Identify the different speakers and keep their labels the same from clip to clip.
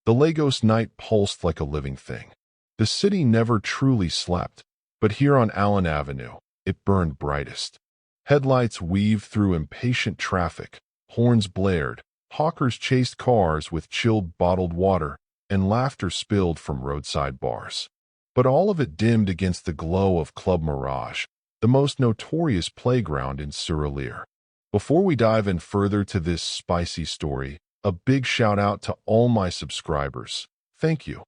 Speaker 1: The Lagos night pulsed like a living thing. The city never truly slept, but here on Allen Avenue, it burned brightest. Headlights weaved through impatient traffic, horns blared, hawkers chased cars with chilled bottled water, and laughter spilled from roadside bars. But all of it dimmed against the glow of Club Mirage, the most notorious playground in Surulere. Before we dive in further to this spicy story, a big shout out to all my subscribers. Thank you.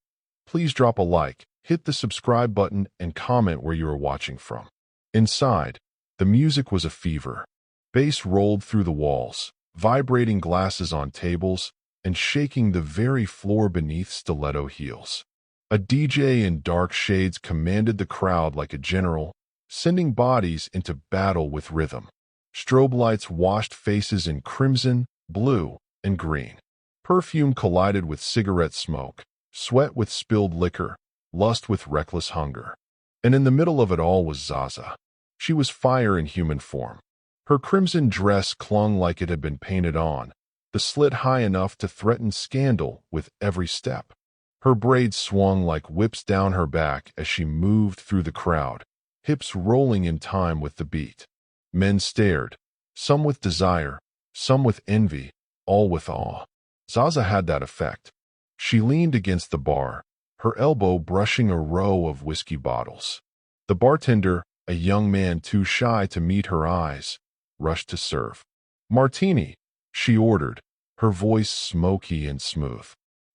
Speaker 1: Please drop a like, hit the subscribe button, and comment where you are watching from. Inside, the music was a fever. Bass rolled through the walls, vibrating glasses on tables, and shaking the very floor beneath stiletto heels. A DJ in dark shades commanded the crowd like a general, sending bodies into battle with rhythm. Strobe lights washed faces in crimson, blue, and green. Perfume collided with cigarette smoke, sweat with spilled liquor, lust with reckless hunger. And in the middle of it all was Zaza. She was fire in human form. Her crimson dress clung like it had been painted on, the slit high enough to threaten scandal with every step. Her braids swung like whips down her back as she moved through the crowd, hips rolling in time with the beat. Men stared, some with desire, some with envy, all with awe. Zaza had that effect. She leaned against the bar, her elbow brushing a row of whiskey bottles. The bartender, a young man too shy to meet her eyes, rushed to serve. "Martini," she ordered, her voice smoky and smooth.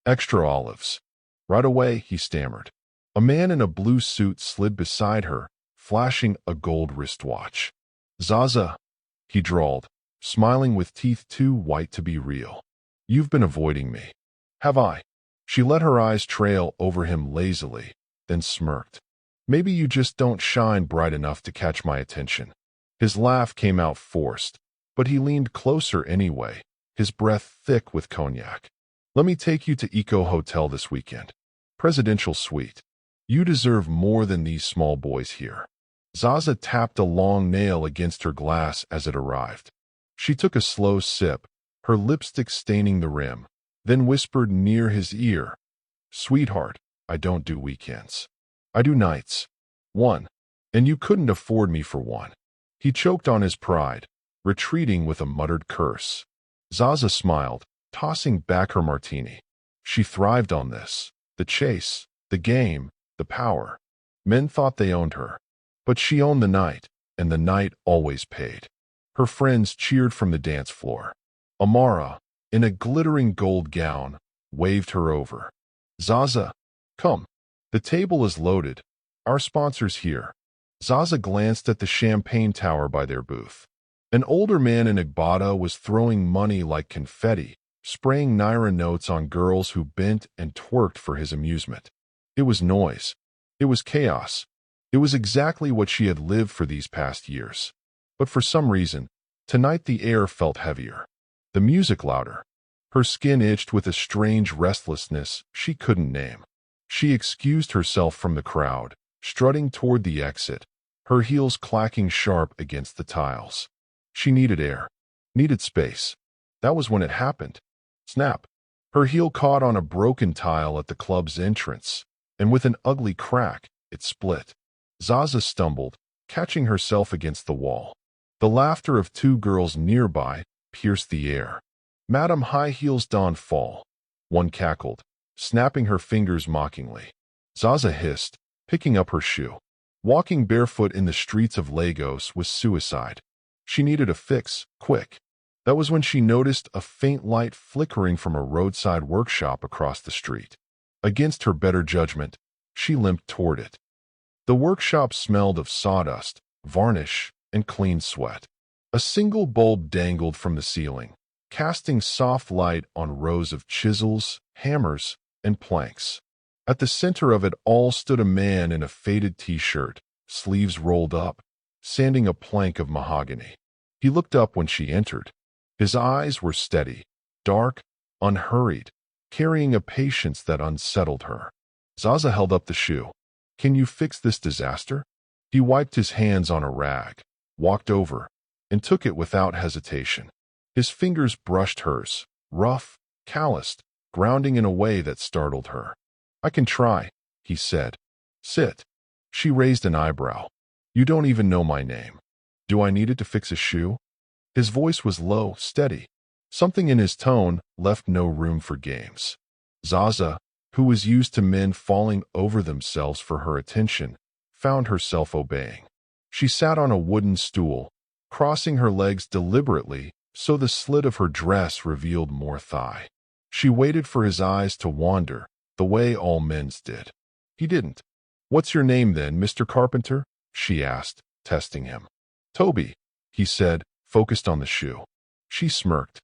Speaker 1: "Extra olives." "Right away," he stammered. A man in a blue suit slid beside her, flashing a gold wristwatch. "Zaza," he drawled, smiling with teeth too white to be real. "You've been avoiding me." "Have I?" She let her eyes trail over him lazily, then smirked. "Maybe you just don't shine bright enough to catch my attention." His laugh came out forced, but he leaned closer anyway, his breath thick with cognac. "Let me take you to Eco Hotel this weekend. Presidential suite. You deserve more than these small boys here." Zaza tapped a long nail against her glass as it arrived. She took a slow sip, her lipstick staining the rim, then whispered near his ear, "Sweetheart, I don't do weekends. I do nights. One. And you couldn't afford me for one." He choked on his pride, retreating with a muttered curse. Zaza smiled, tossing back her martini. She thrived on this. The chase, the game, the power. Men thought they owned her. But she owned the night, and the night always paid. Her friends cheered from the dance floor. Amara, in a glittering gold gown, waved her over. "Zaza, come. The table is loaded. Our sponsor's here." Zaza glanced at the champagne tower by their booth. An older man in Agbada was throwing money like confetti, spraying naira notes on girls who bent and twerked for his amusement. It was noise. It was chaos. It was exactly what she had lived for these past years. But for some reason, tonight the air felt heavier. The music louder. Her skin itched with a strange restlessness she couldn't name. She excused herself from the crowd, strutting toward the exit, her heels clacking sharp against the tiles. She needed air. Needed space. That was when it happened. Snap. Her heel caught on a broken tile at the club's entrance, and with an ugly crack, it split. Zaza stumbled, catching herself against the wall. The laughter of two girls nearby pierced the air. "Madam High Heels don't fall." One cackled, snapping her fingers mockingly. Zaza hissed, picking up her shoe. Walking barefoot in the streets of Lagos was suicide. She needed a fix, quick. That was when she noticed a faint light flickering from a roadside workshop across the street. Against her better judgment, she limped toward it. The workshop smelled of sawdust, varnish, and clean sweat. A single bulb dangled from the ceiling, casting soft light on rows of chisels, hammers, and planks. At the center of it all stood a man in a faded t-shirt, sleeves rolled up, sanding a plank of mahogany. He looked up when she entered. His eyes were steady, dark, unhurried, carrying a patience that unsettled her. Zaza held up the shoe. "Can you fix this disaster?" He wiped his hands on a rag, walked over, and took it without hesitation. His fingers brushed hers, rough, calloused, grounding in a way that startled her. "I can try," he said. "Sit." She raised an eyebrow. "You don't even know my name. Do I need it to fix a shoe?" His voice was low, steady. Something in his tone left no room for games. Zaza, who was used to men falling over themselves for her attention, found herself obeying. She sat on a wooden stool, crossing her legs deliberately so the slit of her dress revealed more thigh. She waited for his eyes to wander, the way all men's did. He didn't. "What's your name then, Mr. Carpenter?" she asked, testing him. "Tobi," he said, focused on the shoe. She smirked.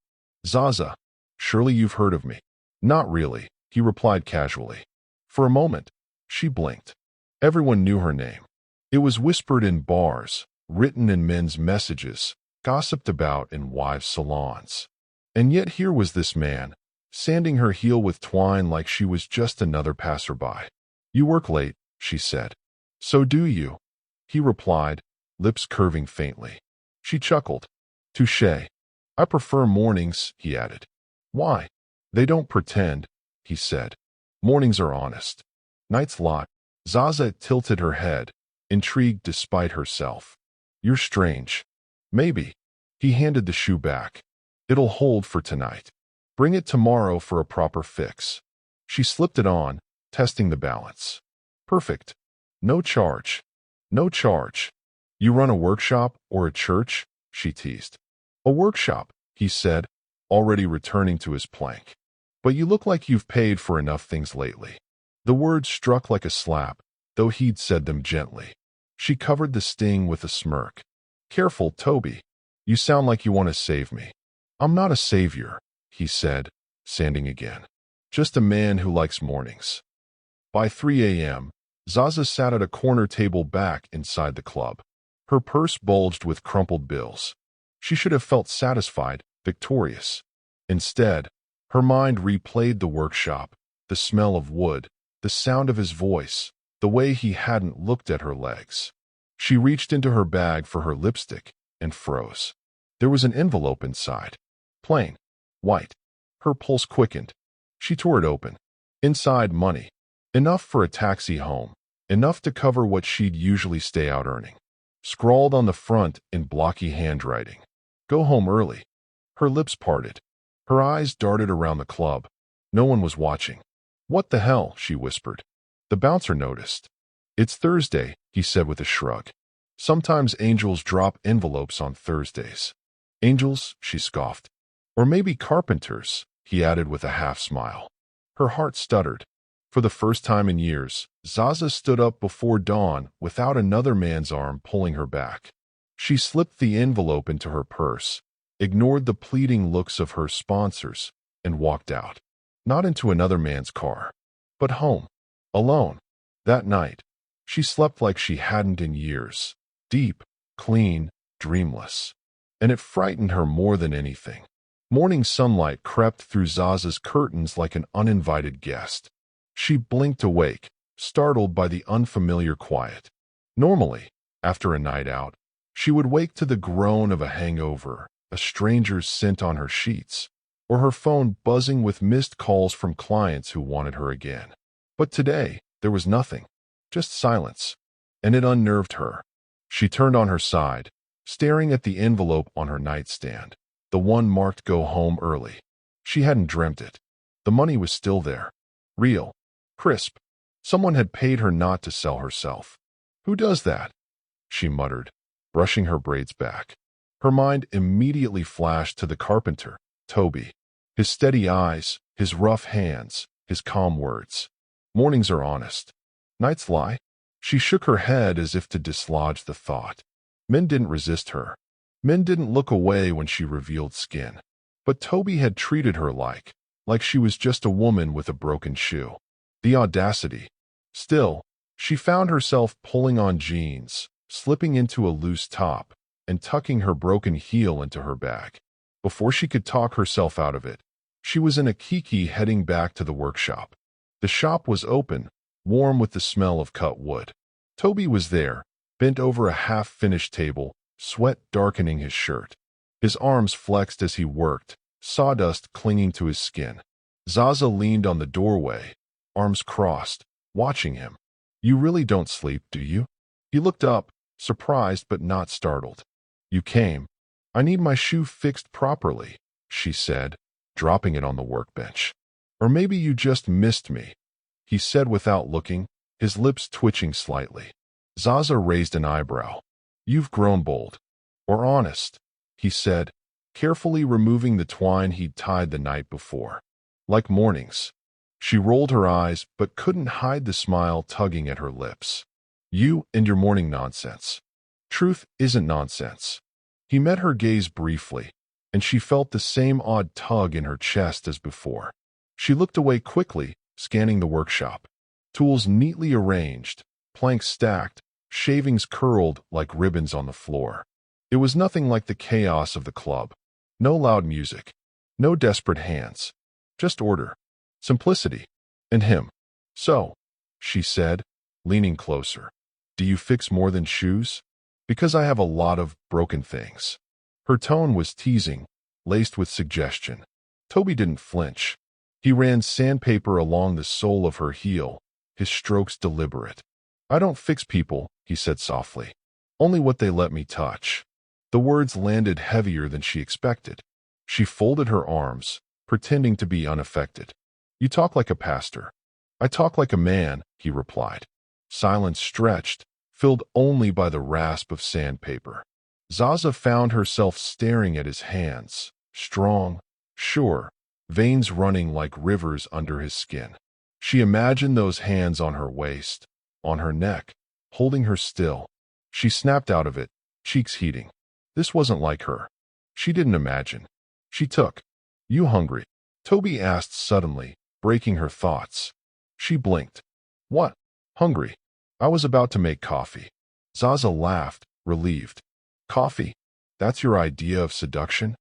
Speaker 1: "Zaza, surely you've heard of me." "Not really," he replied casually. For a moment, she blinked. Everyone knew her name. It was whispered in bars, written in men's messages, gossiped about in wives' salons. And yet here was this man, sanding her heel with twine like she was just another passerby. "You work late," she said. "So do you," he replied, lips curving faintly. She chuckled. "Touché. I prefer mornings," he added. "Why?" "They don't pretend," he said. "Mornings are honest. Nights lie." Zaza tilted her head, intrigued despite herself. "You're strange." "Maybe." He handed the shoe back. "It'll hold for tonight. Bring it tomorrow for a proper fix." She slipped it on, testing the balance. "Perfect. No charge." "No charge." "You run a workshop or a church?" she teased. "A workshop," he said, already returning to his plank. "But you look like you've paid for enough things lately." The words struck like a slap, though he'd said them gently. She covered the sting with a smirk. "Careful, Tobi. You sound like you want to save me." "I'm not a savior," he said, sanding again. "Just a man who likes mornings." By 3 a.m., Zaza sat at a corner table back inside the club. Her purse bulged with crumpled bills. She should have felt satisfied, victorious. Instead, her mind replayed the workshop, the smell of wood, the sound of his voice, the way he hadn't looked at her legs. She reached into her bag for her lipstick and froze. There was an envelope inside. Plain. White. Her pulse quickened. She tore it open. Inside, money. Enough for a taxi home. Enough to cover what she'd usually stay out earning. Scrawled on the front in blocky handwriting. "Go home early." Her lips parted. Her eyes darted around the club. No one was watching. "What the hell?" she whispered. The bouncer noticed. "It's Thursday," he said with a shrug. "Sometimes angels drop envelopes on Thursdays." "Angels?" she scoffed. "Or maybe carpenters," he added with a half-smile. Her heart stuttered. For the first time in years, Zaza stood up before dawn without another man's arm pulling her back. She slipped the envelope into her purse, ignored the pleading looks of her sponsors, and walked out. Not into another man's car, but home. Alone. That night, she slept like she hadn't in years. Deep, clean, dreamless. And it frightened her more than anything. Morning sunlight crept through Zaza's curtains like an uninvited guest. She blinked awake, startled by the unfamiliar quiet. Normally, after a night out, she would wake to the groan of a hangover, a stranger's scent on her sheets, or her phone buzzing with missed calls from clients who wanted her again. But today, there was nothing, just silence, and it unnerved her. She turned on her side, staring at the envelope on her nightstand, the one marked "Go home early." She hadn't dreamt it. The money was still there. Real. Crisp. Someone had paid her not to sell herself. "Who does that?" she muttered, brushing her braids back. Her mind immediately flashed to the carpenter, Tobi. His steady eyes, his rough hands, his calm words. "Mornings are honest. Nights lie." She shook her head as if to dislodge the thought. Men didn't resist her. Men didn't look away when she revealed skin. But Tobi had treated her like she was just a woman with a broken shoe. The audacity. Still, she found herself pulling on jeans, slipping into a loose top, and tucking her broken heel into her bag. Before she could talk herself out of it, she was in a kiki heading back to the workshop. The shop was open, warm with the smell of cut wood. Tobi was there, bent over a half-finished table, sweat darkening his shirt. His arms flexed as he worked, sawdust clinging to his skin. Zaza leaned on the doorway, arms crossed, watching him. You really don't sleep, do you? He looked up, surprised but not startled. You came. I need my shoe fixed properly, she said, dropping it on the workbench. Or maybe you just missed me, he said without looking, his lips twitching slightly. Zaza raised an eyebrow. You've grown bold. Or honest, he said, carefully removing the twine he'd tied the night before. Like mornings. She rolled her eyes but couldn't hide the smile tugging at her lips. You and your morning nonsense. Truth isn't nonsense. He met her gaze briefly, and she felt the same odd tug in her chest as before. She looked away quickly, scanning the workshop. Tools neatly arranged, planks stacked, shavings curled like ribbons on the floor. It was nothing like the chaos of the club. No loud music. No desperate hands. Just order. Simplicity. And him. So, she said, leaning closer. Do you fix more than shoes? Because I have a lot of broken things. Her tone was teasing, laced with suggestion. Tobi didn't flinch. He ran sandpaper along the sole of her heel, his strokes deliberate. I don't fix people, he said softly. Only what they let me touch. The words landed heavier than she expected. She folded her arms, pretending to be unaffected. You talk like a pastor. I talk like a man, he replied. Silence stretched, filled only by the rasp of sandpaper. Zaza found herself staring at his hands, strong, sure, veins running like rivers under his skin. She imagined those hands on her waist, on her neck, holding her still. She snapped out of it, cheeks heating. This wasn't like her. She didn't imagine. She took. You hungry? Tobi asked suddenly, breaking her thoughts. She blinked. What? Hungry? I was about to make coffee. Zaza laughed, relieved. Coffee? That's your idea of seduction?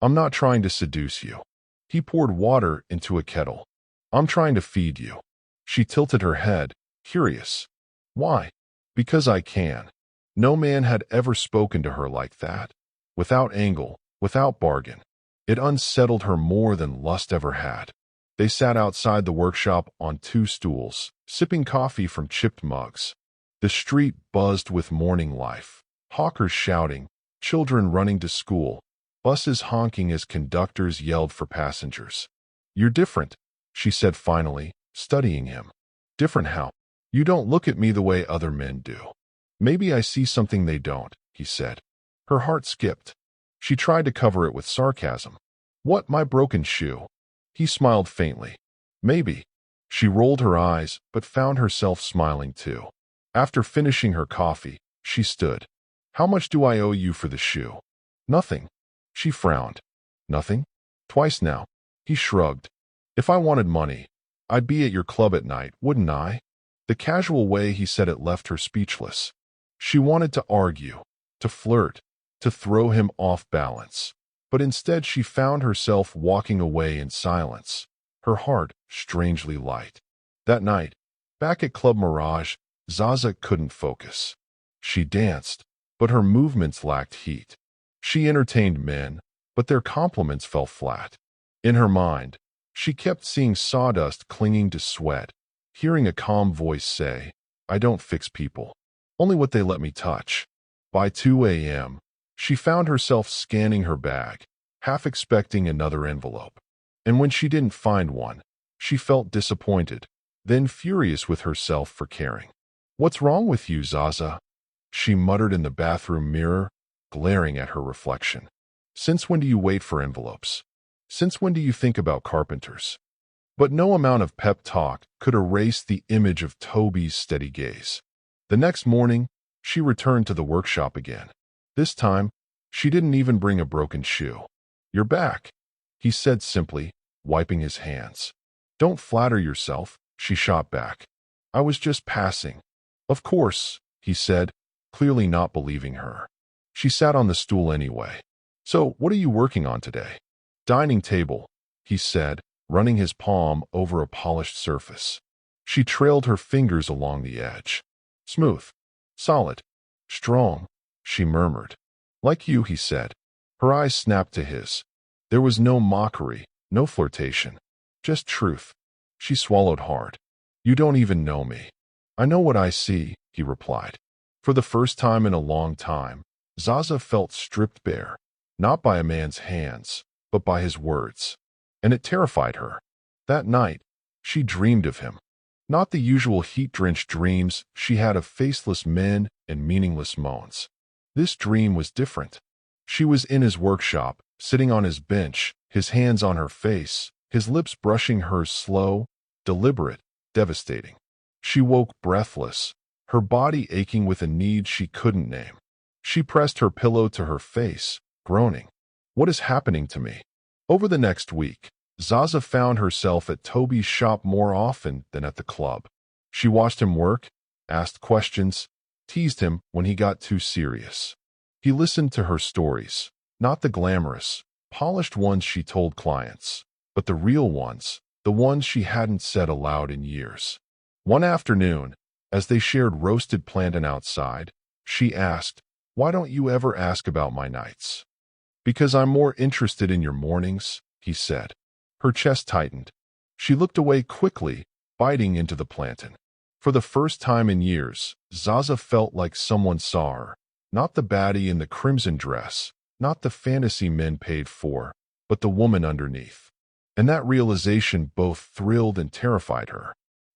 Speaker 1: I'm not trying to seduce you. He poured water into a kettle. I'm trying to feed you. She tilted her head, curious. Why? Because I can. No man had ever spoken to her like that. Without angle, without bargain. It unsettled her more than lust ever had. They sat outside the workshop on 2 stools, sipping coffee from chipped mugs. The street buzzed with morning life. Hawkers shouting, children running to school, buses honking as conductors yelled for passengers. You're different, she said finally, studying him. Different how? You don't look at me the way other men do. Maybe I see something they don't, he said. Her heart skipped. She tried to cover it with sarcasm. What, my broken shoe? He smiled faintly. Maybe. She rolled her eyes, but found herself smiling too. After finishing her coffee, she stood. How much do I owe you for the shoe? Nothing. She frowned. Nothing? Twice now. He shrugged. If I wanted money, I'd be at your club at night, wouldn't I? The casual way he said it left her speechless. She wanted to argue, to flirt, to throw him off balance. But instead she found herself walking away in silence, her heart strangely light. That night, back at Club Mirage, Zaza couldn't focus. She danced, but her movements lacked heat. She entertained men, but their compliments fell flat. In her mind, she kept seeing sawdust clinging to sweat, hearing a calm voice say, I don't fix people, only what they let me touch. By 2 a.m., she found herself scanning her bag, half expecting another envelope. And when she didn't find one, she felt disappointed, then furious with herself for caring. What's wrong with you, Zaza? She muttered in the bathroom mirror, glaring at her reflection. Since when do you wait for envelopes? Since when do you think about carpenters? But no amount of pep talk could erase the image of Tobi's steady gaze. The next morning, she returned to the workshop again. This time, she didn't even bring a broken shoe. You're back, he said simply, wiping his hands. Don't flatter yourself, she shot back. I was just passing. Of course, he said, clearly not believing her. She sat on the stool anyway. So, what are you working on today? Dining table, he said, running his palm over a polished surface. She trailed her fingers along the edge. Smooth. Solid. Strong, she murmured. Like you, he said. Her eyes snapped to his. There was no mockery, no flirtation. Just truth. She swallowed hard. You don't even know me. I know what I see, he replied. For the first time in a long time, Zaza felt stripped bare, not by a man's hands, but by his words. And it terrified her. That night, she dreamed of him. Not the usual heat-drenched dreams she had of faceless men and meaningless moans. This dream was different. She was in his workshop, sitting on his bench, his hands on her face, his lips brushing hers slow, deliberate, devastating. She woke breathless, her body aching with a need she couldn't name. She pressed her pillow to her face, groaning. What is happening to me? Over the next week, Zaza found herself at Tobi's shop more often than at the club. She watched him work, asked questions, teased him when he got too serious. He listened to her stories, not the glamorous, polished ones she told clients, but the real ones, the ones she hadn't said aloud in years. One afternoon, as they shared roasted plantain outside, she asked, "Why don't you ever ask about my nights?" "Because I'm more interested in your mornings," he said. Her chest tightened. She looked away quickly, biting into the plantain. For the first time in years, Zaza felt like someone saw her. Not the baddie in the crimson dress, not the fantasy men paid for, but the woman underneath. And that realization both thrilled and terrified her.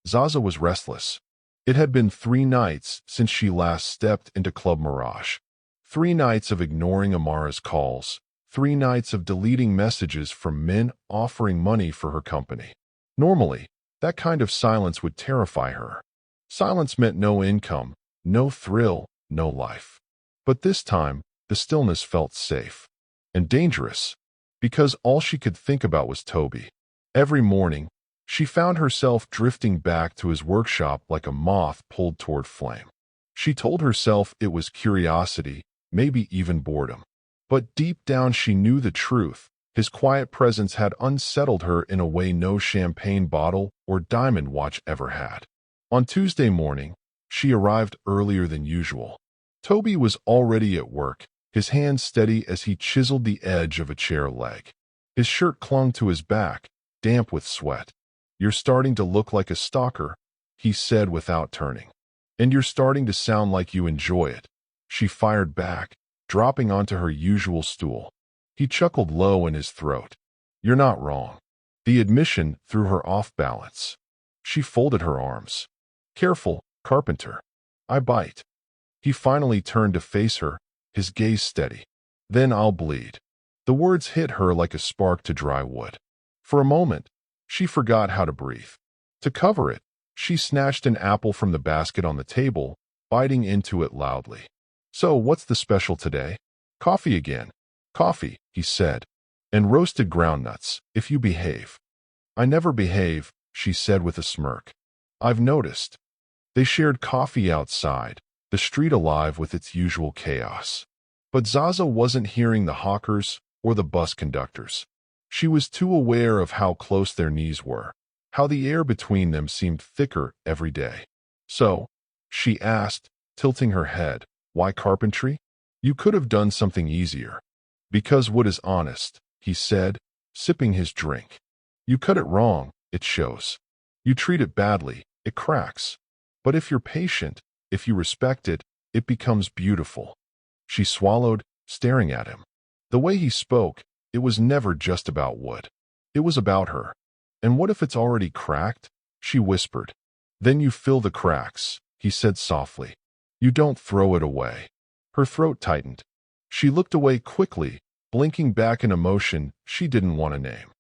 Speaker 1: Zaza was restless. It had been 3 nights since she last stepped into Club Mirage. 3 nights of ignoring Amara's calls. 3 nights of deleting messages from men offering money for her company. Normally, that kind of silence would terrify her. Silence meant no income, no thrill, no life. But this time, the stillness felt safe. And dangerous. Because all she could think about was Tobi. Every morning, she found herself drifting back to his workshop like a moth pulled toward flame. She told herself it was curiosity, maybe even boredom. But deep down she knew the truth. His quiet presence had unsettled her in a way no champagne bottle or diamond watch ever had. On Tuesday morning, she arrived earlier than usual. Tobi was already at work, his hands steady as he chiseled the edge of a chair leg. His shirt clung to his back, damp with sweat. "You're starting to look like a stalker," he said without turning. "And you're starting to sound like you enjoy it," she fired back, dropping onto her usual stool. He chuckled low in his throat. "You're not wrong." The admission threw her off balance. She folded her arms. "Careful, Carpenter. I bite." He finally turned to face her, his gaze steady. "Then I'll bleed." The words hit her like a spark to dry wood. For a moment, she forgot how to breathe. To cover it, she snatched an apple from the basket on the table, biting into it loudly. "So, what's the special today?" "Coffee again." "Coffee," he said, "and roasted groundnuts, if you behave." "I never behave," she said with a smirk. "I've noticed." They shared coffee outside, the street alive with its usual chaos. But Zaza wasn't hearing the hawkers or the bus conductors. She was too aware of how close their knees were, how the air between them seemed thicker every day. "So," she asked, tilting her head, "why carpentry? You could have done something easier." "Because wood is honest," he said, sipping his drink. "You cut it wrong, it shows. You treat it badly, it cracks. But if you're patient, if you respect it, it becomes beautiful." She swallowed, staring at him. The way he spoke, it was never just about wood. It was about her. "And what if it's already cracked?" she whispered. "Then you fill the cracks," he said softly. "You don't throw it away." Her throat tightened. She looked away quickly, blinking back an emotion she didn't want to name.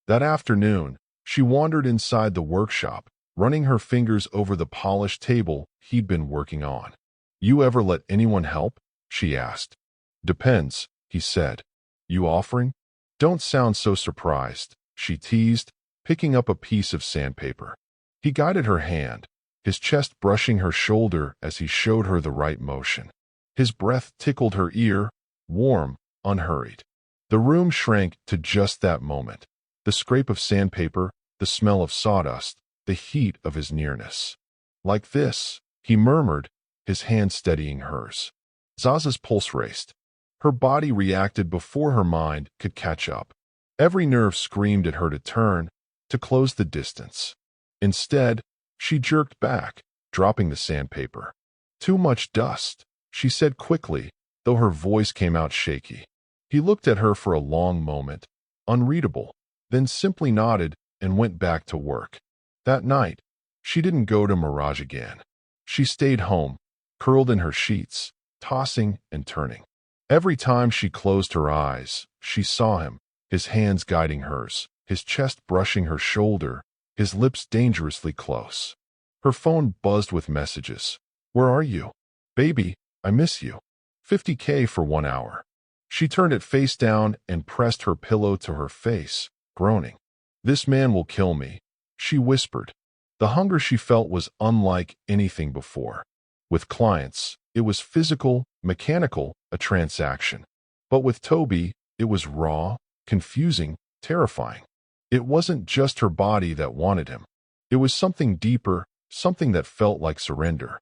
Speaker 1: That afternoon, she wandered inside the workshop, running her fingers over the polished table he'd been working on. "You ever let anyone help?" she asked. "Depends," he said. "You offering?" "Don't sound so surprised," she teased, picking up a piece of sandpaper. He guided her hand, his chest brushing her shoulder as he showed her the right motion. His breath tickled her ear, warm, unhurried. The room shrank to just that moment. The scrape of sandpaper, the smell of sawdust, the heat of his nearness. "Like this," he murmured, his hand steadying hers. Zaza's pulse raced. Her body reacted before her mind could catch up. Every nerve screamed at her to turn, to close the distance. Instead, she jerked back, dropping the sandpaper. "Too much dust," she said quickly, though her voice came out shaky. He looked at her for a long moment, unreadable, then simply nodded and went back to work. That night, she didn't go to Mirage again. She stayed home, curled in her sheets, tossing and turning. Every time she closed her eyes, she saw him, his hands guiding hers, his chest brushing her shoulder, his lips dangerously close. Her phone buzzed with messages. "Where are you? Baby, I miss you. 50K for 1 hour." She turned it face down and pressed her pillow to her face, groaning. "This man will kill me," she whispered. The hunger she felt was unlike anything before. With clients, it was physical, mechanical, a transaction. But with Tobi, it was raw, confusing, terrifying. It wasn't just her body that wanted him. It was something deeper, something that felt like surrender.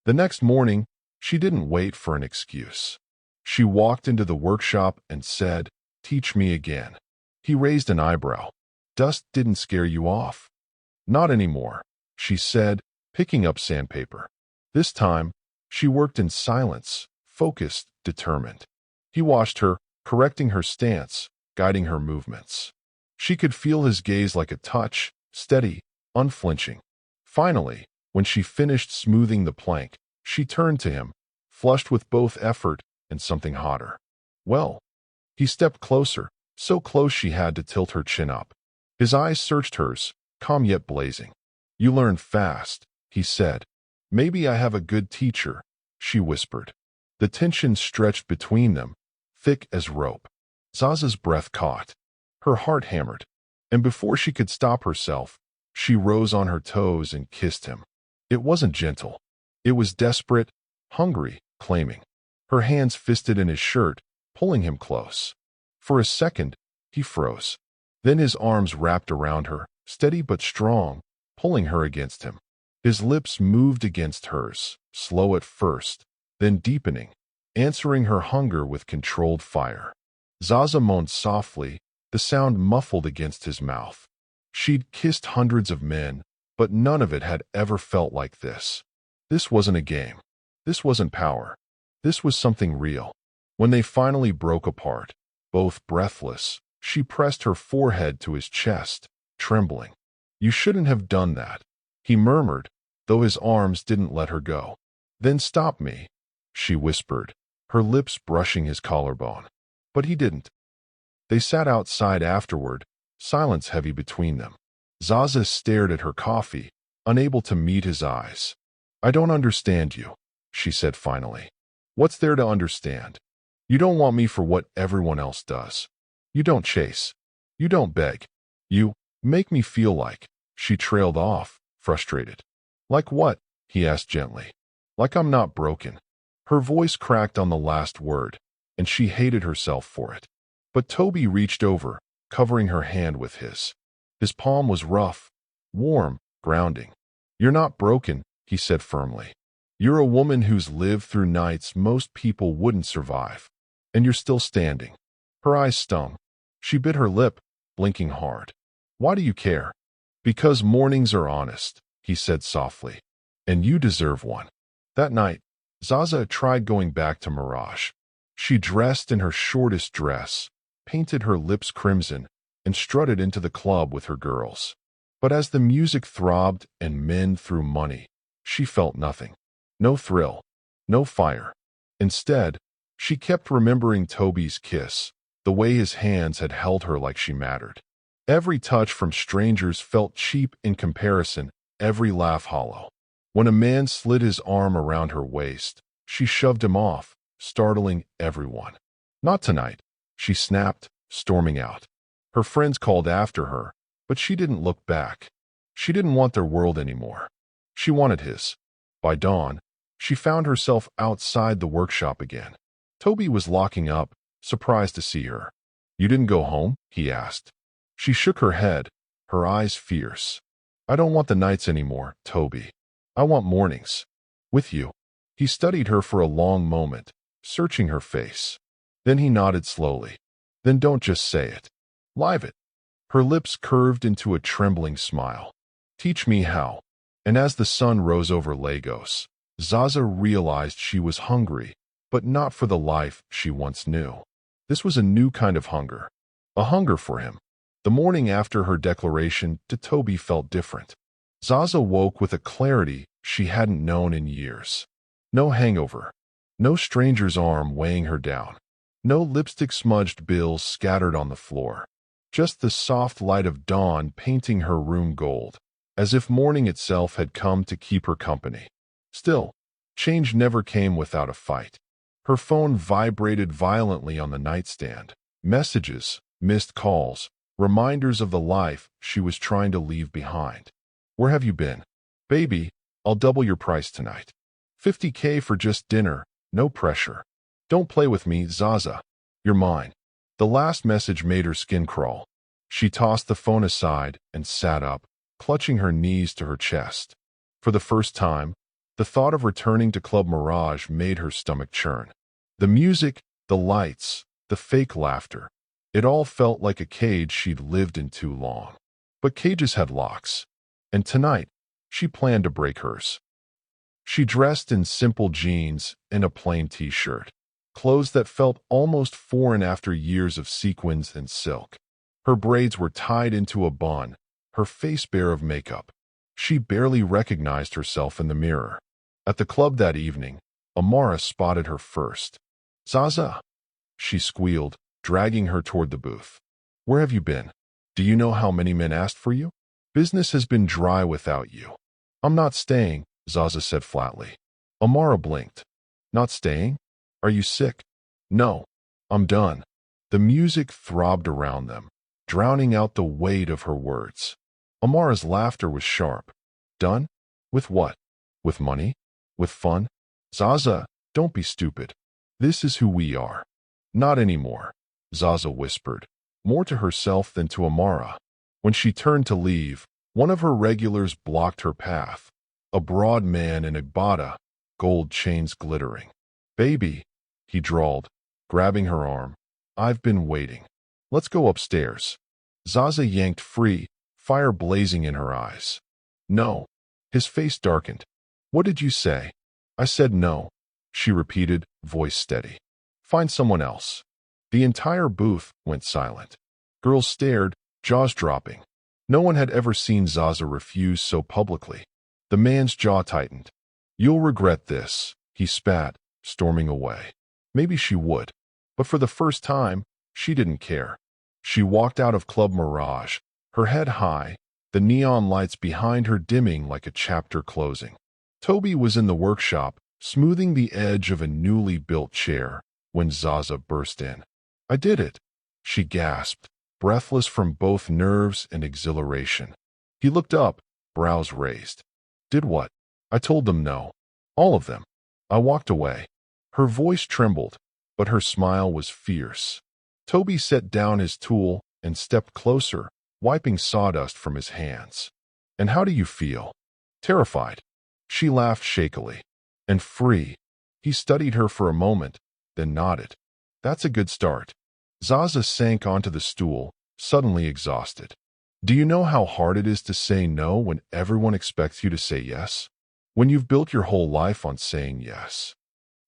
Speaker 1: The next morning, she didn't wait for an excuse. She walked into the workshop and said, "Teach me again." He raised an eyebrow. "Dust didn't scare you off?" "Not anymore," she said, picking up sandpaper. This time, she worked in silence, focused, determined. He watched her, correcting her stance, guiding her movements. She could feel his gaze like a touch, steady, unflinching. Finally, when she finished smoothing the plank, she turned to him, flushed with both effort and something hotter. "Well." He stepped closer, so close she had to tilt her chin up. His eyes searched hers, calm yet blazing. "You learn fast," he said. "Maybe I have a good teacher," she whispered. The tension stretched between them, thick as rope. Zaza's breath caught. Her heart hammered. And before she could stop herself, she rose on her toes and kissed him. It wasn't gentle. It was desperate, hungry, claiming. Her hands fisted in his shirt, pulling him close. For a second, he froze. Then his arms wrapped around her, steady but strong, pulling her against him. His lips moved against hers, slow at first, then deepening, answering her hunger with controlled fire. Zaza moaned softly, the sound muffled against his mouth. She'd kissed hundreds of men, but none of it had ever felt like this. This wasn't a game. This wasn't power. This was something real. When they finally broke apart, both breathless, she pressed her forehead to his chest, trembling. "You shouldn't have done that," he murmured, though his arms didn't let her go. "Then stop me," she whispered, her lips brushing his collarbone. But he didn't. They sat outside afterward, silence heavy between them. Zaza stared at her coffee, unable to meet his eyes. "I don't understand you," she said finally. "What's there to understand? You don't want me for what everyone else does. You don't chase. You don't beg. You make me feel like," she trailed off, frustrated. "Like what?" he asked gently. "Like I'm not broken." Her voice cracked on the last word, and she hated herself for it. But Tobi reached over, covering her hand with his. His palm was rough, warm, grounding. "You're not broken," he said firmly. "You're a woman who's lived through nights most people wouldn't survive. And you're still standing." Her eyes stung. She bit her lip, blinking hard. "Why do you care?" "Because mornings are honest," he said softly. "And you deserve one." That night, Zaza tried going back to Mirage. She dressed in her shortest dress, painted her lips crimson, and strutted into the club with her girls. But as the music throbbed and men threw money, she felt nothing. No thrill, no fire. Instead, she kept remembering Tobi's kiss, the way his hands had held her like she mattered. Every touch from strangers felt cheap in comparison, every laugh hollow. When a man slid his arm around her waist, she shoved him off, startling everyone. "Not tonight," she snapped, storming out. Her friends called after her, but she didn't look back. She didn't want their world anymore. She wanted his. By dawn, she found herself outside the workshop again. Tobi was locking up, surprised to see her. "You didn't go home?" he asked. She shook her head, her eyes fierce. "I don't want the nights anymore, Tobi. I want mornings. With you." He studied her for a long moment, searching her face. Then he nodded slowly. "Then don't just say it. Live it." Her lips curved into a trembling smile. Teach me how. And as the sun rose over Lagos, Zaza realized she was hungry, but not for the life she once knew. This was a new kind of hunger. A hunger for him. The morning after her declaration to Tobi felt different. Zaza woke with a clarity she hadn't known in years. No hangover. No stranger's arm weighing her down. No lipstick-smudged bills scattered on the floor. Just the soft light of dawn painting her room gold, as if morning itself had come to keep her company. Still, change never came without a fight. Her phone vibrated violently on the nightstand. Messages, missed calls, reminders of the life she was trying to leave behind. Where have you been? Baby, I'll double your price tonight. $50K for just dinner, no pressure. Don't play with me, Zaza. You're mine. The last message made her skin crawl. She tossed the phone aside and sat up, clutching her knees to her chest. For the first time, the thought of returning to Club Mirage made her stomach churn. The music, the lights, the fake laughter. It all felt like a cage she'd lived in too long. But cages had locks. And tonight, she planned to break hers. She dressed in simple jeans and a plain t-shirt. Clothes that felt almost foreign after years of sequins and silk. Her braids were tied into a bun, her face bare of makeup. She barely recognized herself in the mirror. At the club that evening, Amara spotted her first. Zaza, she squealed, dragging her toward the booth. Where have you been? Do you know how many men asked for you? Business has been dry without you. I'm not staying, Zaza said flatly. Amara blinked. Not staying? Are you sick? No, I'm done. The music throbbed around them, drowning out the weight of her words. Amara's laughter was sharp. Done? With what? With money? With fun? Zaza, don't be stupid. This is who we are. Not anymore, Zaza whispered, more to herself than to Amara. When she turned to leave, one of her regulars blocked her path. A broad man in a bata, gold chains glittering. Baby, he drawled, grabbing her arm. I've been waiting. Let's go upstairs. Zaza yanked free, fire blazing in her eyes. No. His face darkened. What did you say? I said no, she repeated, voice steady. Find someone else. The entire booth went silent. Girls stared, jaws dropping. No one had ever seen Zaza refuse so publicly. The man's jaw tightened. You'll regret this, he spat, storming away. Maybe she would. But for the first time, she didn't care. She walked out of Club Mirage, her head high, the neon lights behind her dimming like a chapter closing. Tobi was in the workshop, smoothing the edge of a newly built chair, when Zaza burst in. I did it, she gasped, breathless from both nerves and exhilaration. He looked up, brows raised. Did what? I told them no. All of them. I walked away. Her voice trembled, but her smile was fierce. Tobi set down his tool and stepped closer, wiping sawdust from his hands. And how do you feel? Terrified. She laughed shakily. And free. He studied her for a moment, then nodded. That's a good start. Zaza sank onto the stool, suddenly exhausted. Do you know how hard it is to say no when everyone expects you to say yes? When you've built your whole life on saying yes.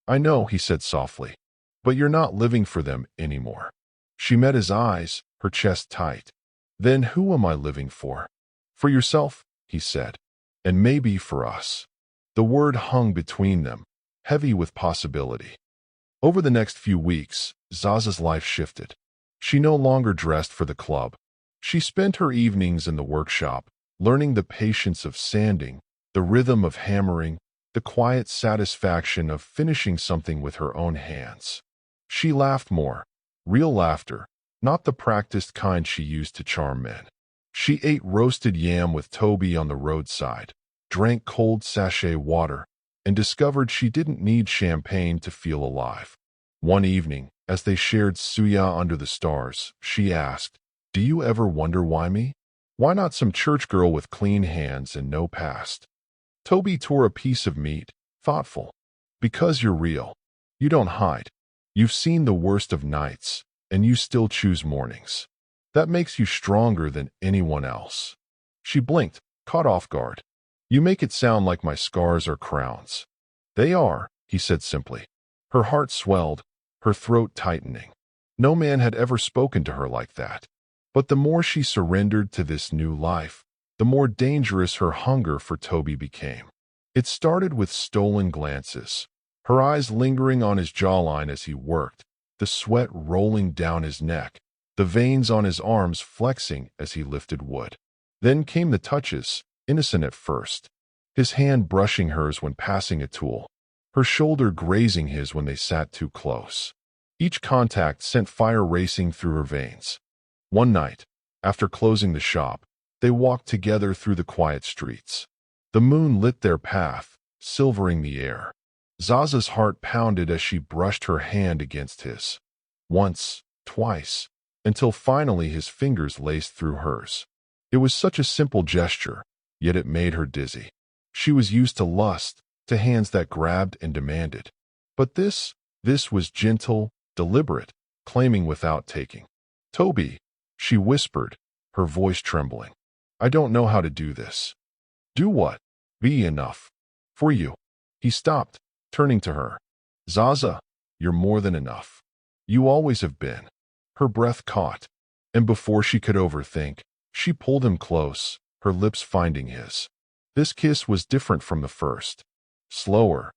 Speaker 1: I know, he said softly, but you're not living for them anymore. She met his eyes, her chest tight. Then who am I living for? For yourself, he said, and maybe for us. The word hung between them, heavy with possibility. Over the next few weeks, Zaza's life shifted. She no longer dressed for the club. She spent her evenings in the workshop, learning the patience of sanding, the rhythm of hammering, the quiet satisfaction of finishing something with her own hands. She laughed more, real laughter, not the practiced kind she used to charm men. She ate roasted yam with Tobi on the roadside, drank cold sachet water, and discovered she didn't need champagne to feel alive. One evening, as they shared suya under the stars, she asked, Do you ever wonder why me? Why not some church girl with clean hands and no past? Tobi tore a piece of meat, thoughtful. Because you're real. You don't hide. You've seen the worst of nights, and you still choose mornings. That makes you stronger than anyone else. She blinked, caught off guard. You make it sound like my scars are crowns. They are, he said simply. Her heart swelled, her throat tightening. No man had ever spoken to her like that. But the more she surrendered to this new life, the more dangerous her hunger for Tobi became. It started with stolen glances, her eyes lingering on his jawline as he worked, the sweat rolling down his neck, the veins on his arms flexing as he lifted wood. Then came the touches, innocent at first, his hand brushing hers when passing a tool, her shoulder grazing his when they sat too close. Each contact sent fire racing through her veins. One night, after closing the shop, they walked together through the quiet streets. The moon lit their path, silvering the air. Zaza's heart pounded as she brushed her hand against his. Once, twice, until finally his fingers laced through hers. It was such a simple gesture, yet it made her dizzy. She was used to lust, to hands that grabbed and demanded. But this was gentle, deliberate, claiming without taking. Tobi, she whispered, her voice trembling. I don't know how to do this. Do what? Be enough. For you. He stopped, turning to her. Zaza, you're more than enough. You always have been. Her breath caught, and before she could overthink, she pulled him close, her lips finding his. This kiss was different from the first. Slower,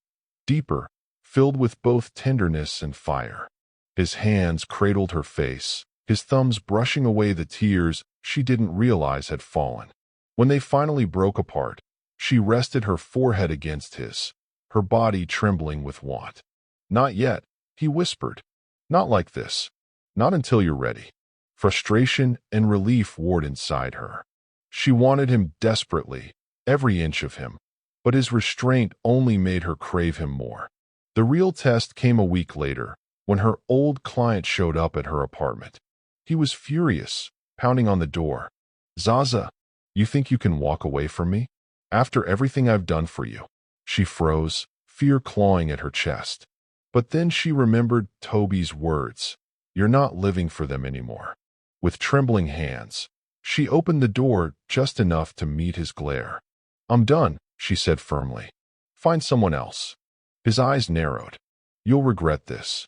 Speaker 1: deeper, filled with both tenderness and fire. His hands cradled her face, his thumbs brushing away the tears she didn't realize had fallen. When they finally broke apart, she rested her forehead against his, her body trembling with want. Not yet, he whispered. Not like this. Not until you're ready. Frustration and relief warred inside her. She wanted him desperately, every inch of him, but his restraint only made her crave him more. The real test came a week later, when her old client showed up at her apartment. He was furious, pounding on the door. Zaza, you think you can walk away from me? After everything I've done for you? She froze, fear clawing at her chest. But then she remembered Tobi's words. You're not living for them anymore. With trembling hands, she opened the door just enough to meet his glare. I'm done, she said firmly. Find someone else. His eyes narrowed. You'll regret this.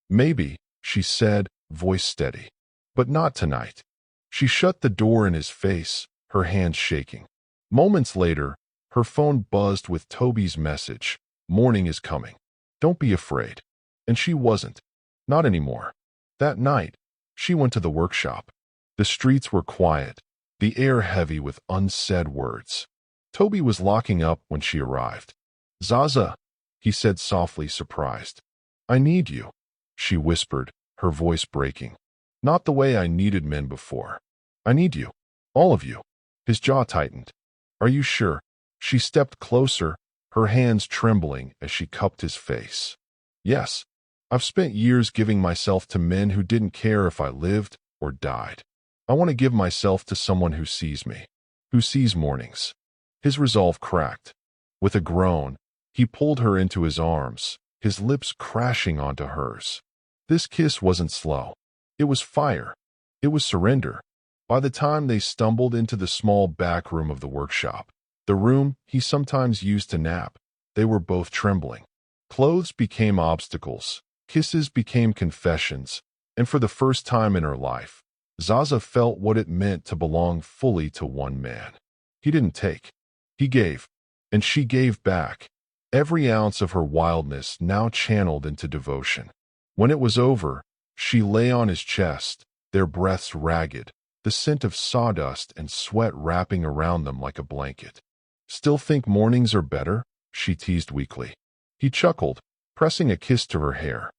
Speaker 1: Maybe, she said, voice steady. But not tonight. She shut the door in his face, her hands shaking. Moments later, her phone buzzed with Tobi's message. Morning is coming. Don't be afraid. And she wasn't. Not anymore. That night, she went to the workshop. The streets were quiet, the air heavy with unsaid words. Tobi was locking up when she arrived. Zaza, he said softly, surprised. I need you, she whispered, her voice breaking. Not the way I needed men before. I need you. All of you. His jaw tightened. Are you sure? She stepped closer, her hands trembling as she cupped his face. Yes. I've spent years giving myself to men who didn't care if I lived or died. I want to give myself to someone who sees me, who sees mornings. His resolve cracked. With a groan, he pulled her into his arms, his lips crashing onto hers. This kiss wasn't slow. It was fire. It was surrender. By the time they stumbled into the small back room of the workshop, the room he sometimes used to nap, they were both trembling. Clothes became obstacles. Kisses became confessions, and for the first time in her life, Zaza felt what it meant to belong fully to one man. He didn't take. He gave, and she gave back, every ounce of her wildness now channeled into devotion. When it was over, she lay on his chest, their breaths ragged, the scent of sawdust and sweat wrapping around them like a blanket. Still think mornings are better? She teased weakly. He chuckled, pressing a kiss to her hair.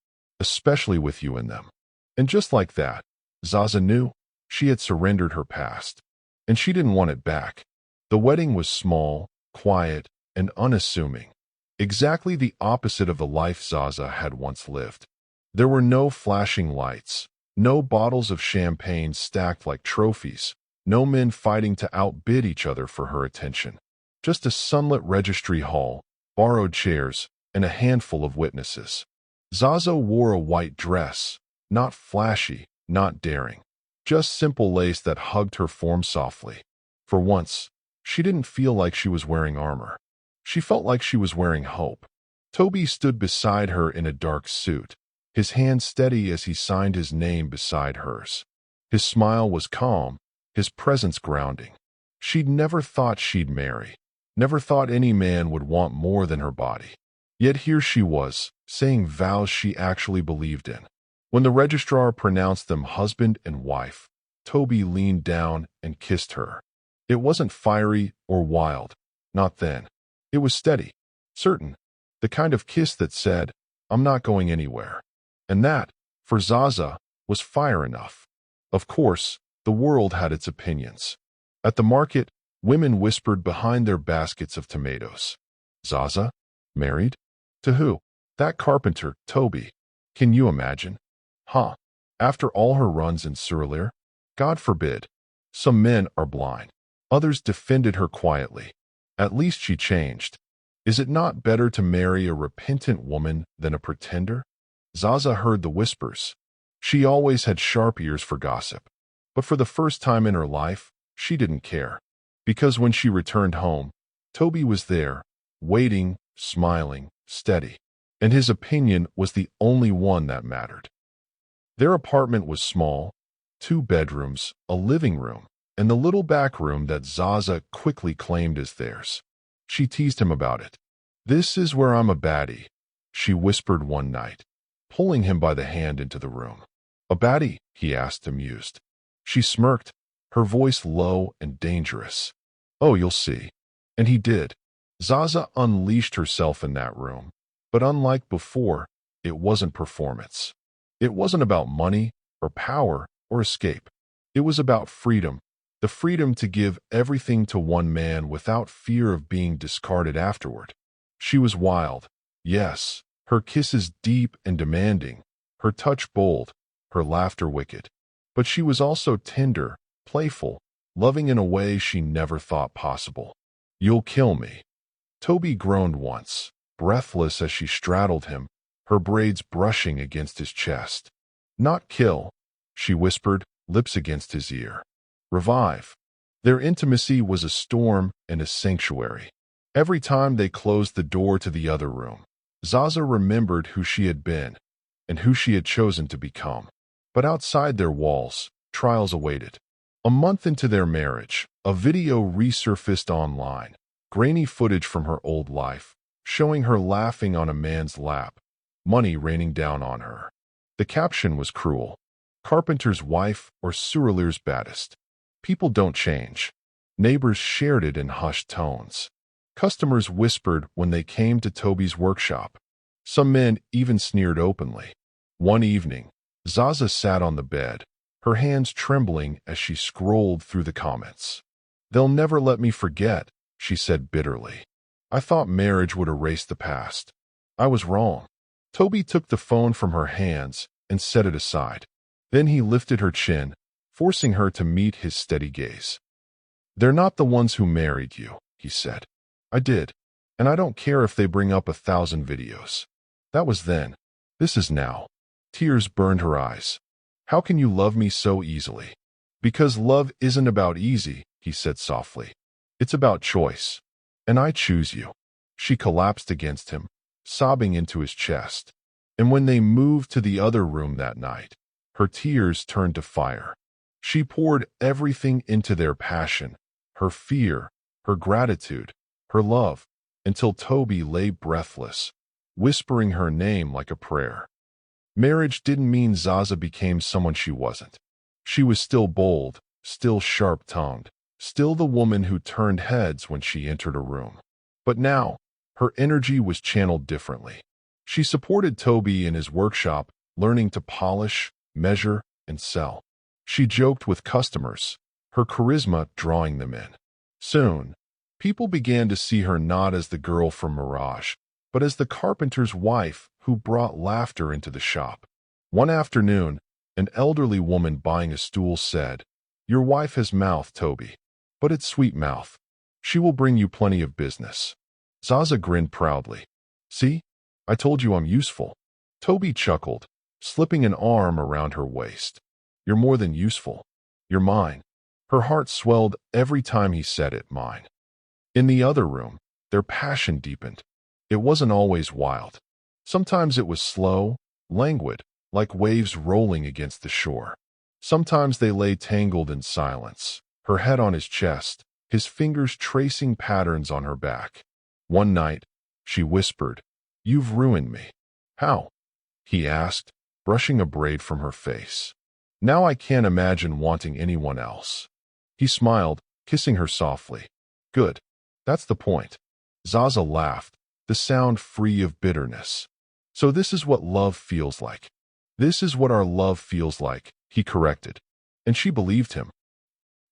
Speaker 1: Especially with you in them. And just like that, Zaza knew she had surrendered her past, and she didn't want it back. The wedding was small, quiet, and unassuming, exactly the opposite of the life Zaza had once lived. There were no flashing lights, no bottles of champagne stacked like trophies, no men fighting to outbid each other for her attention. Just a sunlit registry hall, borrowed chairs, and a handful of witnesses. Zaza wore a white dress, not flashy, not daring. just simple lace that hugged her form softly. For once, she didn't feel like she was wearing armor. She felt like she was wearing hope. Tobi stood beside her in a dark suit, his hand steady as he signed his name beside hers. His smile was calm, his presence grounding. She'd never thought she'd marry, never thought any man would want more than her body. Yet here she was, saying vows she actually believed in. When the registrar pronounced them husband and wife, Tobi leaned down and kissed her. It wasn't fiery or wild, not then. It was steady, certain, the kind of kiss that said, "I'm not going anywhere." And that, for Zaza, was fire enough. Of course, the world had its opinions. At the market, women whispered behind their baskets of tomatoes. Zaza? Married? To who? That carpenter, Tobi. Can you imagine? Huh. After all her runs in Surlir? God forbid. Some men are blind. Others defended her quietly. At least she changed. Is it not better to marry a repentant woman than a pretender? Zaza heard the whispers. She always had sharp ears for gossip. But for the first time in her life, she didn't care. Because when she returned home, Tobi was there, waiting, smiling, steady. And his opinion was the only one that mattered. Their apartment was small, 2 bedrooms, a living room, and the little back room that Zaza quickly claimed as theirs. She teased him about it. "This is where I'm a baddie," she whispered one night, pulling him by the hand into the room. "A baddie?" he asked, amused. She smirked, her voice low and dangerous. "Oh, you'll see." And he did. Zaza unleashed herself in that room. But unlike before, it wasn't performance. It wasn't about money or power or escape. It was about freedom, the freedom to give everything to one man without fear of being discarded afterward. She was wild, yes, her kisses deep and demanding, her touch bold, her laughter wicked. But she was also tender, playful, loving in a way she never thought possible. "You'll kill me." Tobi groaned once, breathless as she straddled him, her braids brushing against his chest. "Not kill," she whispered, lips against his ear. "Revive." Their intimacy was a storm and a sanctuary. Every time they closed the door to the other room, Zaza remembered who she had been and who she had chosen to become. But outside their walls, trials awaited. A month into their marriage, a video resurfaced online, grainy footage from her old life, showing her laughing on a man's lap, money raining down on her. The caption was cruel. "Carpenter's wife or Surlir's baddest." People don't change. Neighbors shared it in hushed tones. Customers whispered when they came to Tobi's workshop. Some men even sneered openly. One evening, Zaza sat on the bed, her hands trembling as she scrolled through the comments. "They'll never let me forget," she said bitterly. "I thought marriage would erase the past. I was wrong." Tobi took the phone from her hands and set it aside. Then he lifted her chin, forcing her to meet his steady gaze. "They're not the ones who married you," he said. "I did. And I don't care if they bring up 1,000 videos. That was then. This is now." Tears burned her eyes. "How can you love me so easily?" "Because love isn't about easy," he said softly. "It's about choice. And I choose you." She collapsed against him, sobbing into his chest. And when they moved to the other room that night, her tears turned to fire. She poured everything into their passion, her fear, her gratitude, her love, until Tobi lay breathless, whispering her name like a prayer. Marriage didn't mean Zaza became someone she wasn't. She was still bold, still sharp-tongued, still the woman who turned heads when she entered a room. But now, her energy was channeled differently. She supported Tobi in his workshop, learning to polish, measure, and sell. She joked with customers, her charisma drawing them in. Soon, people began to see her not as the girl from Mirage, but as the carpenter's wife who brought laughter into the shop. One afternoon, an elderly woman buying a stool said, "Your wife has mouth, Tobi, but it's sweet mouth. She will bring you plenty of business." Zaza grinned proudly. "See? I told you I'm useful." Tobi chuckled, slipping an arm around her waist. "You're more than useful. You're mine. Her heart swelled every time he said it, mine. In the other room, their passion deepened. It wasn't always wild. Sometimes it was slow, languid, like waves rolling against the shore. Sometimes they lay tangled in silence, her head on his chest, his fingers tracing patterns on her back. One night, she whispered, "You've ruined me." "How?" he asked, brushing a braid from her face. "Now I can't imagine wanting anyone else." He smiled, kissing her softly. "Good. That's the point." Zaza laughed, the sound free of bitterness. "So this is what love feels like." "This is what our love feels like," he corrected. And she believed him.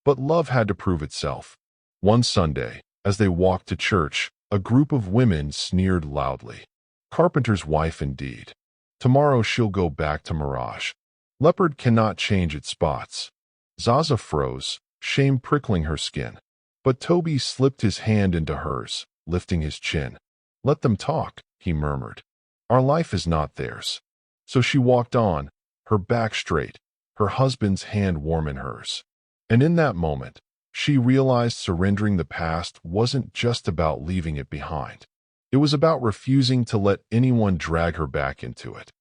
Speaker 1: But love had to prove itself. One Sunday, as they walked to church, a group of women sneered loudly. "Carpenter's wife indeed. Tomorrow she'll go back to Mirage. Leopard cannot change its spots." Zaza froze, shame prickling her skin. But Tobi slipped his hand into hers, lifting his chin. "Let them talk," he murmured. "Our life is not theirs." So she walked on, her back straight, her husband's hand warm in hers. And in that moment, she realized surrendering the past wasn't just about leaving it behind. It was about refusing to let anyone drag her back into it.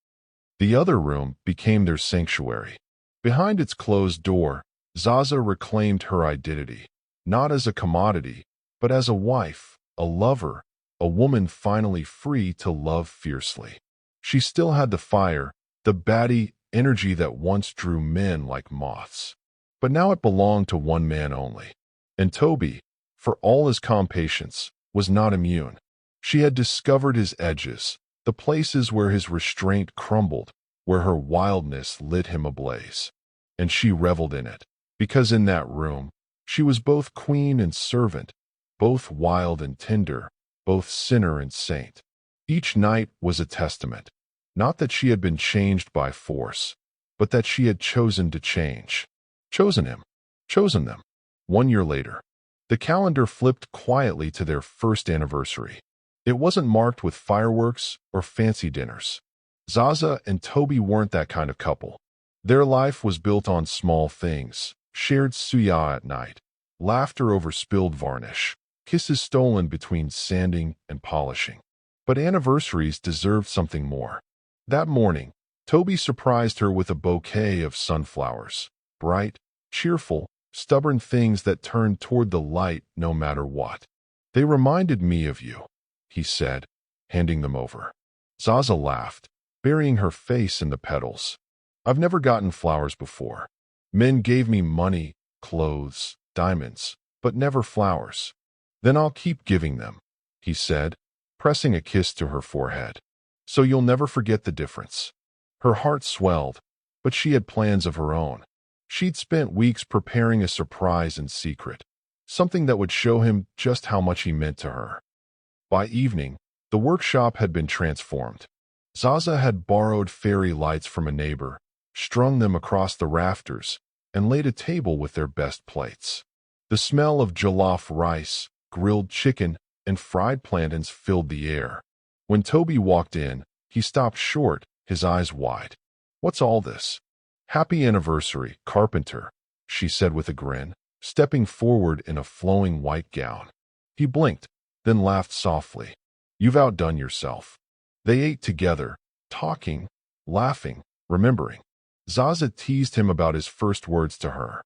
Speaker 1: The other room became their sanctuary. Behind its closed door, Zaza reclaimed her identity, not as a commodity, but as a wife, a lover, a woman finally free to love fiercely. She still had the fire, the baddie energy that once drew men like moths. But now it belonged to one man only. And Tobi, for all his calm patience, was not immune. She had discovered his edges, the places where his restraint crumbled, where her wildness lit him ablaze. And she reveled in it, because in that room, she was both queen and servant, both wild and tender, both sinner and saint. Each night was a testament, not that she had been changed by force, but that she had chosen to change. Chosen him. Chosen them. 1 year later, the calendar flipped quietly to their first anniversary. It wasn't marked with fireworks or fancy dinners. Zaza and Tobi weren't that kind of couple. Their life was built on small things, shared suya at night, laughter over spilled varnish, kisses stolen between sanding and polishing. But anniversaries deserved something more. That morning, Tobi surprised her with a bouquet of sunflowers, bright, cheerful, stubborn things that turned toward the light no matter what. "They reminded me of you," he said, handing them over. Zaza laughed, burying her face in the petals. "I've never gotten flowers before. Men gave me money, clothes, diamonds, but never flowers." "Then I'll keep giving them," he said, pressing a kiss to her forehead. "So you'll never forget the difference." Her heart swelled, but she had plans of her own. She'd spent weeks preparing a surprise in secret, something that would show him just how much he meant to her. By evening, the workshop had been transformed. Zaza had borrowed fairy lights from a neighbor, strung them across the rafters, and laid a table with their best plates. The smell of jollof rice, grilled chicken, and fried plantains filled the air. When Tobi walked in, he stopped short, his eyes wide. "What's all this?" "Happy anniversary, Carpenter," she said with a grin, stepping forward in a flowing white gown. He blinked, then laughed softly. "You've outdone yourself." They ate together, talking, laughing, remembering. Zaza teased him about his first words to her.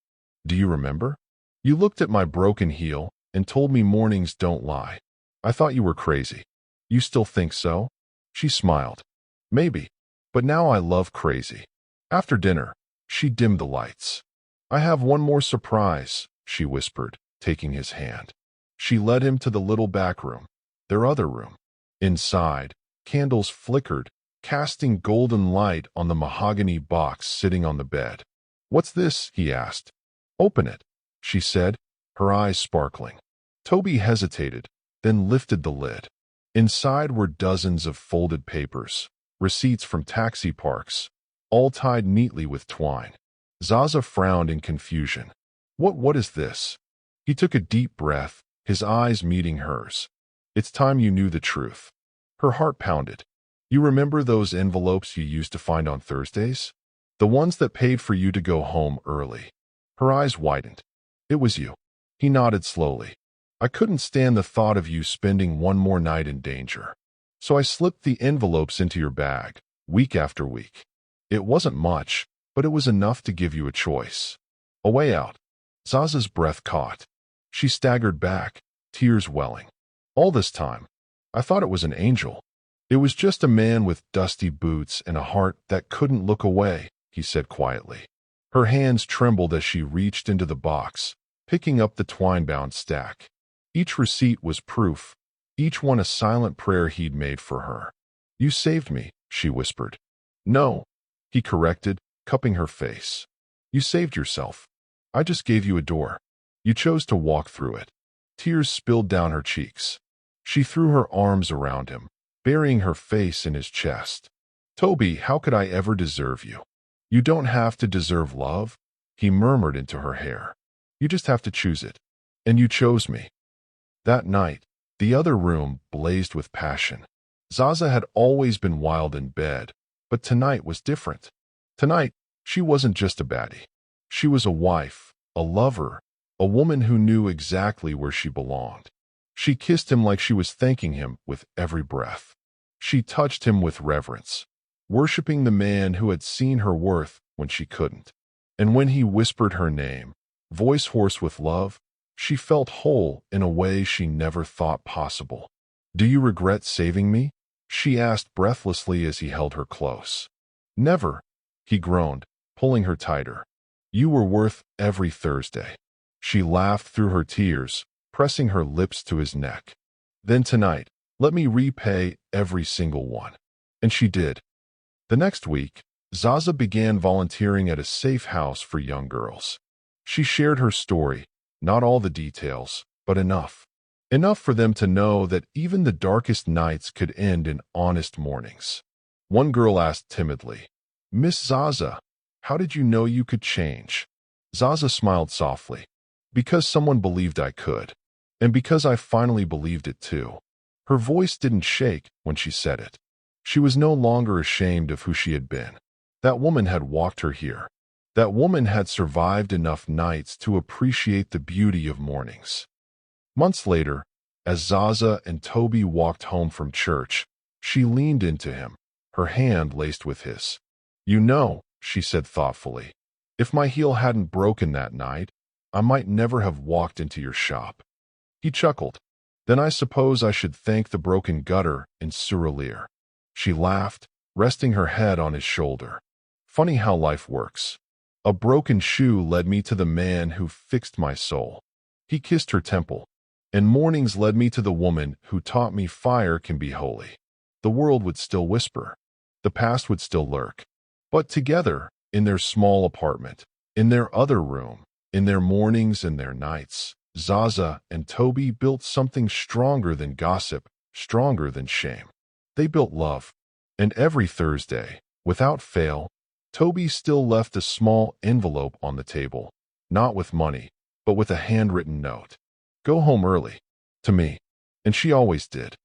Speaker 1: "Do you remember? You looked at my broken heel and told me mornings don't lie. I thought you were crazy." "You still think so?" She smiled. "Maybe, but now I love crazy." After dinner, she dimmed the lights. "I have one more surprise," she whispered, taking his hand. She led him to the little back room, their other room. Inside, candles flickered, casting golden light on the mahogany box sitting on the bed. "What's this?" he asked. "Open it," she said, her eyes sparkling. Tobi hesitated, then lifted the lid. Inside were dozens of folded papers, receipts from taxi parks, all tied neatly with twine. Zaza frowned in confusion. What is this?" He took a deep breath, his eyes meeting hers. "It's time you knew the truth." Her heart pounded. "You remember those envelopes you used to find on Thursdays? The ones that paid for you to go home early?" Her eyes widened. It was you. He nodded slowly. I couldn't stand the thought of you spending one more night in danger. So I slipped the envelopes into your bag, week after week. It wasn't much, but it was enough to give you a choice. A way out. Zaza's breath caught. She staggered back, tears welling. All this time, I thought it was an angel. It was just a man with dusty boots and a heart that couldn't look away, he said quietly. Her hands trembled as she reached into the box, picking up the twine-bound stack. Each receipt was proof, each one a silent prayer he'd made for her. You saved me, she whispered. No, he corrected, cupping her face. You saved yourself. I just gave you a door. You chose to walk through it. Tears spilled down her cheeks. She threw her arms around him, burying her face in his chest. Tobi, how could I ever deserve you? You don't have to deserve love, he murmured into her hair. You just have to choose it. And you chose me. That night, the other room blazed with passion. Zaza had always been wild in bed, but tonight was different. Tonight, she wasn't just a baddie. She was a wife, a lover, a woman who knew exactly where she belonged. She kissed him like she was thanking him with every breath. She touched him with reverence, worshiping the man who had seen her worth when she couldn't. And when he whispered her name, voice hoarse with love, she felt whole in a way she never thought possible. Do you regret saving me? She asked breathlessly as he held her close. Never, he groaned, pulling her tighter. You were worth every Thursday. She laughed through her tears, pressing her lips to his neck. Then tonight, let me repay every single one. And she did. The next week, Zaza began volunteering at a safe house for young girls. She shared her story, not all the details, but enough. Enough for them to know that even the darkest nights could end in honest mornings. One girl asked timidly, Miss Zaza, how did you know you could change? Zaza smiled softly. Because someone believed I could. And because I finally believed it too. Her voice didn't shake when she said it. She was no longer ashamed of who she had been. That woman had walked her here. That woman had survived enough nights to appreciate the beauty of mornings. Months later, as Zaza and Tobi walked home from church, she leaned into him, her hand laced with his. You know, she said thoughtfully, if my heel hadn't broken that night, I might never have walked into your shop. He chuckled. Then I suppose I should thank the broken gutter in Surelier. She laughed, resting her head on his shoulder. Funny how life works. A broken shoe led me to the man who fixed my soul. He kissed her temple. And mornings led me to the woman who taught me fire can be holy. The world would still whisper. The past would still lurk. But together, in their small apartment, in their other room, in their mornings and their nights, Zaza and Tobi built something stronger than gossip, stronger than shame. They built love. And every Thursday, without fail, Tobi still left a small envelope on the table, not with money, but with a handwritten note. Go home early. To me. And she always did.